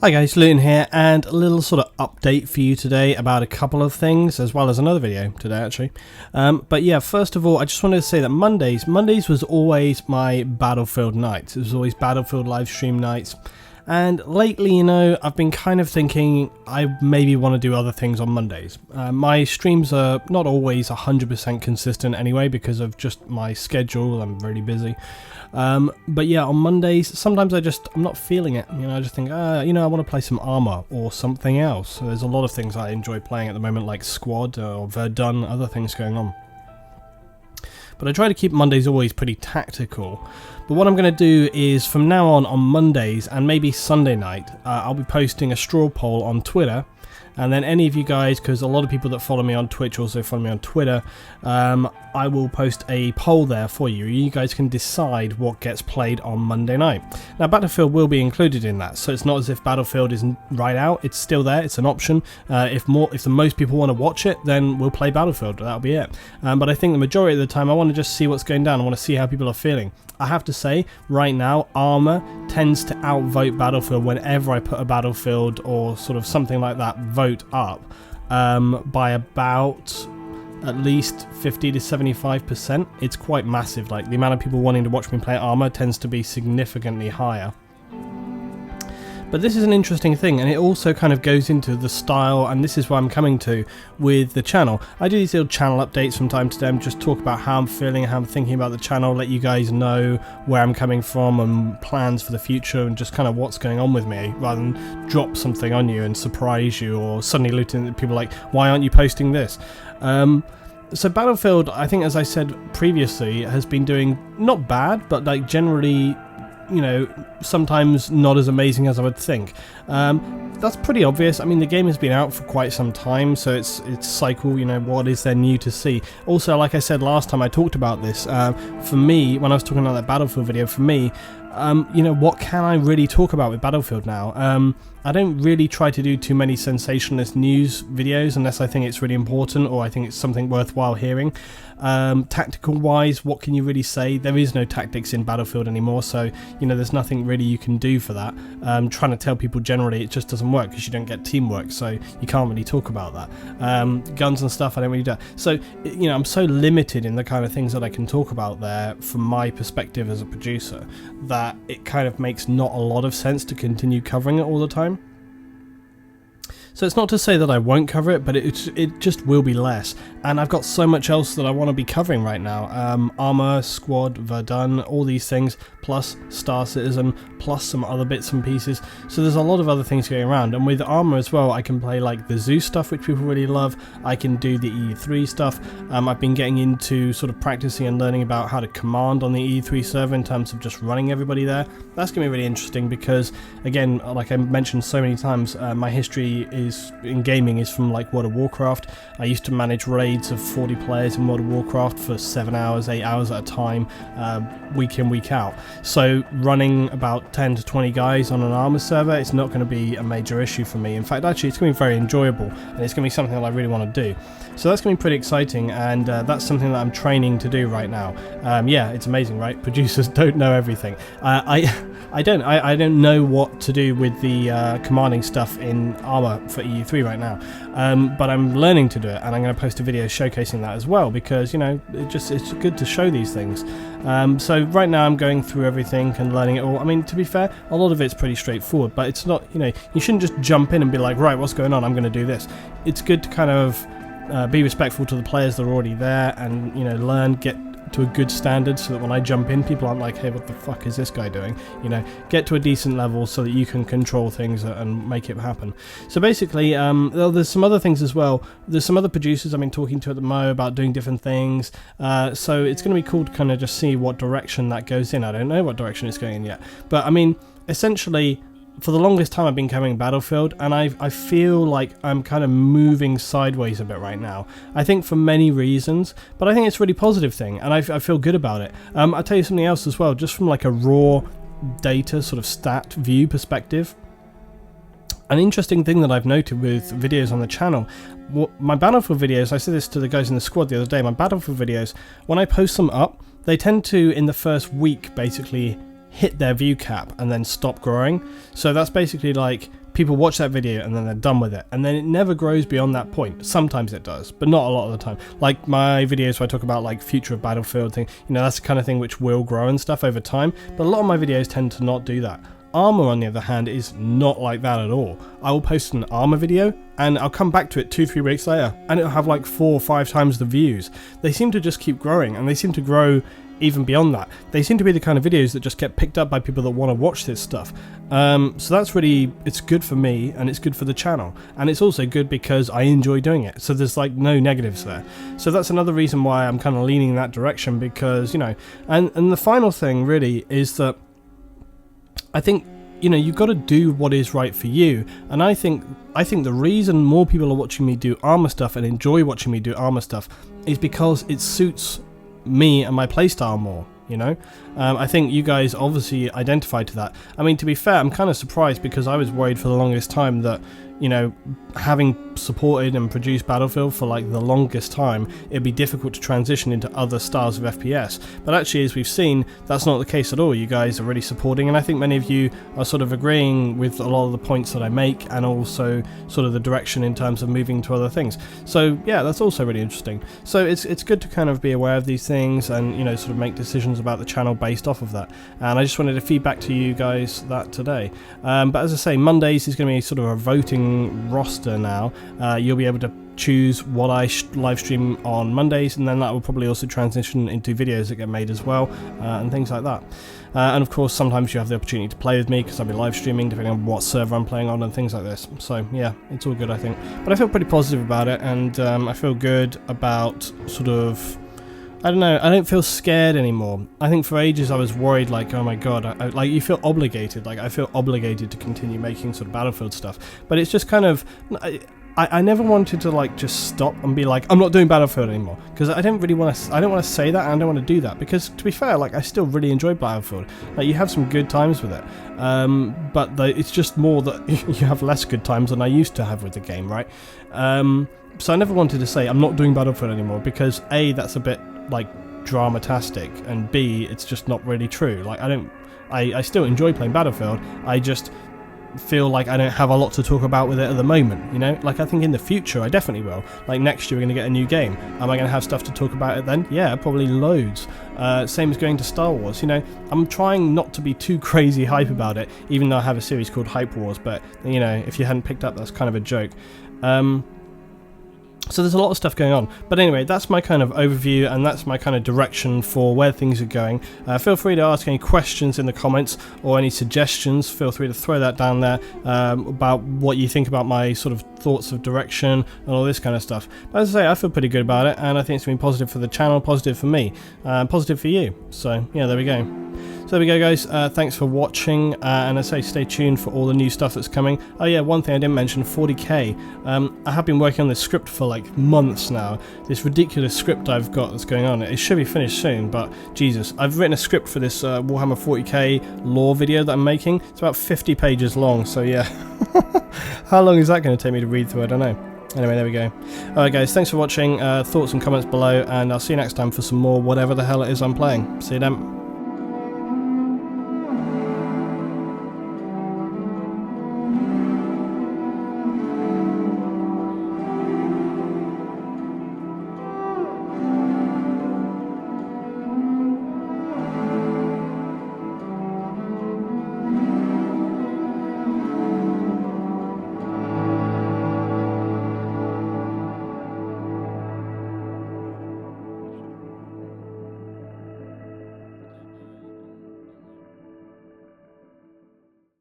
Hi guys, Luton here, and a little sort of update for you today about a couple of things, as well as another video today actually. But yeah, first of all, I just wanted to say that Mondays was always my Battlefield nights. It was always Battlefield live stream nights. And lately, you know, I've been kind of thinking I maybe want to do other things on Mondays. My streams are not always 100% consistent anyway because of just my schedule. I'm really busy. But yeah, on Mondays, sometimes I'm not feeling it. You know, I just think, you know, I want to play some Arma or something else. So there's a lot of things I enjoy playing at the moment, like Squad or Verdun, other things going on. But I try to keep Mondays always pretty tactical. But what I'm going to do is, from now on Mondays and maybe Sunday night, I'll be posting a straw poll on Twitter. And then any of you guys, because a lot of people that follow me on Twitch also follow me on Twitter, I will post a poll there for you. You guys can decide what gets played on Monday night. Now, Battlefield will be included in that, so it's not as if Battlefield isn't right out. It's still there. It's an option. If the most people want to watch it, then we'll play Battlefield. That'll be it. But I think the majority of the time, I want to just see what's going down. I want to see how people are feeling. I have to say, right now, Arma tends to outvote Battlefield whenever I put a Battlefield or sort of something like that vote up by about at least 50 to 75%. It's quite massive. Like, the amount of people wanting to watch me play Arma tends to be significantly higher. But this is an interesting thing, and it also kind of goes into the style, and this is where I'm coming to with the channel. I do these little channel updates from time to time, just talk about how I'm feeling, how I'm thinking about the channel, let you guys know where I'm coming from and plans for the future and just kind of what's going on with me, rather than drop something on you and surprise you or suddenly looting at people like, why aren't you posting this? So Battlefield, I think, as I said previously, has been doing not bad, but like generally, you know, sometimes not as amazing as I would think. That's pretty obvious. I mean, the game has been out for quite some time, so it's cycle, you know, what is there new to see? Also, like I said last time I talked about this, for me, when I was talking about that Battlefield video, for me, you know, what can I really talk about with Battlefield now? I don't really try to do too many sensationalist news videos unless I think it's really important or I think it's something worthwhile hearing. Tactical wise, what can you really say? There is no tactics in Battlefield anymore, so you know, there's nothing really you can do for that. Trying to tell people generally it just doesn't work because you don't get teamwork, so you can't really talk about that. Guns and stuff, I don't really do. So you know, I'm so limited in the kind of things that I can talk about there from my perspective as a producer that it kind of makes not a lot of sense to continue covering it all the time. So it's not to say that I won't cover it, but it just will be less. And I've got so much else that I want to be covering right now. Arma, Squad, Verdun, all these things, plus Star Citizen, plus some other bits and pieces. So there's a lot of other things going around. And with Arma as well, I can play like the Zeus stuff, which people really love. I can do the E3 stuff. I've been getting into sort of practicing and learning about how to command on the E3 server in terms of just running everybody there. That's going to be really interesting because, again, like I mentioned so many times, my history in gaming is from like World of Warcraft. I used to manage raids of 40 players in World of Warcraft for 7 hours, 8 hours at a time, week in, week out. So running about 10 to 20 guys on an Arma server, it's not going to be a major issue for me. In fact, actually, it's going to be very enjoyable, and it's going to be something that I really want to do. So that's going to be pretty exciting, and that's something that I'm training to do right now. Yeah, it's amazing, right? Producers don't know everything. I don't know what to do with the commanding stuff in Arma for EU3 right now, but I'm learning to do it, and I'm going to post a video showcasing that as well because, you know, it's good to show these things. So right now I'm going through everything and learning it all. I mean, to be fair, a lot of it's pretty straightforward, but it's not, you know, you shouldn't just jump in and be like, right, what's going on? I'm going to do this. It's good to kind of be respectful to the players that are already there and, you know, learn, get to a good standard so that when I jump in, people aren't like, hey, what the fuck is this guy doing? You know, get to a decent level so that you can control things and make it happen. So basically, there's some other things as well. There's some other producers I've been talking to at the Mo about doing different things. So it's going to be cool to kind of just see what direction that goes in. I don't know what direction it's going in yet. But I mean, essentially, for the longest time I've been covering Battlefield, and I feel like I'm kind of moving sideways a bit right now. I think for many reasons, but I think it's a really positive thing, and I feel good about it. I'll tell you something else as well, just from like a raw data sort of stat view perspective. An interesting thing that I've noted with videos on the channel, my Battlefield videos, I said this to the guys in the squad the other day, my Battlefield videos, when I post them up, they tend to, in the first week, basically hit their view cap and then stop growing. So that's basically like people watch that video and then they're done with it, and then it never grows beyond that point. Sometimes it does, but not a lot of the time. Like my videos where I talk about like future of Battlefield thing, you know, that's the kind of thing which will grow and stuff over time, but a lot of my videos tend to not do that. Arma, on the other hand, is not like that at all. I will post an Arma video and I'll come back to it 2-3 weeks later and it'll have like 4 or 5 times the views. They seem to just keep growing, and they seem to grow even beyond that. They seem to be the kind of videos that just get picked up by people that want to watch this stuff. So that's really, it's good for me and it's good for the channel, and it's also good because I enjoy doing it. So there's like no negatives there. So that's another reason why I'm kind of leaning in that direction, because, you know, and the final thing really is that I think, you know, you've got to do what is right for you, and I think the reason more people are watching me do Arma stuff and enjoy watching me do Arma stuff is because it suits me and my playstyle more, you know. I think you guys obviously identified to that. I mean, to be fair, I'm kind of surprised, because I was worried for the longest time that, you know, having supported and produced Battlefield for like the longest time, it'd be difficult to transition into other styles of FPS. But actually, as we've seen, that's not the case at all. You guys are really supporting, and I think many of you are sort of agreeing with a lot of the points that I make, and also sort of the direction in terms of moving to other things. So yeah, that's also really interesting. So it's good to kind of be aware of these things and, you know, sort of make decisions about the channel based off of that. And I just wanted to feedback to you guys that today. But as I say, Mondays is going to be sort of a voting roster now. You'll be able to choose what I live stream on Mondays, and then that will probably also transition into videos that get made as well, and things like that. And of course, sometimes you have the opportunity to play with me, because I'll be live streaming depending on what server I'm playing on and things like this. So yeah, it's all good, I think. But I feel pretty positive about it, and I feel good about sort of, I don't know, I don't feel scared anymore. I think for ages I was worried, like, oh my god, like, you feel obligated, like I feel obligated to continue making sort of Battlefield stuff. But it's just kind of, I never wanted to like just stop and be like, I'm not doing Battlefield anymore, because I don't really want to, I don't want to say that, and I don't want to do that, because to be fair, like, I still really enjoy Battlefield. Like, you have some good times with it, but it's just more that you have less good times than I used to have with the game, right? So I never wanted to say I'm not doing Battlefield anymore, because A, that's a bit like dramatastic, and B, it's just not really true. Like, I still enjoy playing Battlefield, I just feel like I don't have a lot to talk about with it at the moment, you know. Like, I think in the future I definitely will. Like, next year we're going to get a new game. Am I going to have stuff to talk about it then? Yeah, probably loads. Same as going to Star Wars, you know. I'm trying not to be too crazy hype about it, even though I have a series called Hype Wars, but, you know, if you hadn't picked up, that's kind of a joke. So there's a lot of stuff going on. But anyway, that's my kind of overview, and that's my kind of direction for where things are going. Feel free to ask any questions in the comments, or any suggestions. Feel free to throw that down there, about what you think about my sort of thoughts of direction and all this kind of stuff. But as I say, I feel pretty good about it, and I think it's been positive for the channel, positive for me, positive for you. So yeah, there we go. So there we go, guys. Thanks for watching, and I say stay tuned for all the new stuff that's coming. Oh yeah, one thing I didn't mention, 40k. I have been working on this script for like months now. This ridiculous script I've got that's going on. It should be finished soon, but Jesus, I've written a script for this Warhammer 40k lore video that I'm making. It's about 50 pages long, so yeah. How long is that going to take me to read through? I don't know. Anyway, there we go. Alright guys, thanks for watching. Thoughts and comments below, and I'll see you next time for some more whatever the hell it is I'm playing. See you then.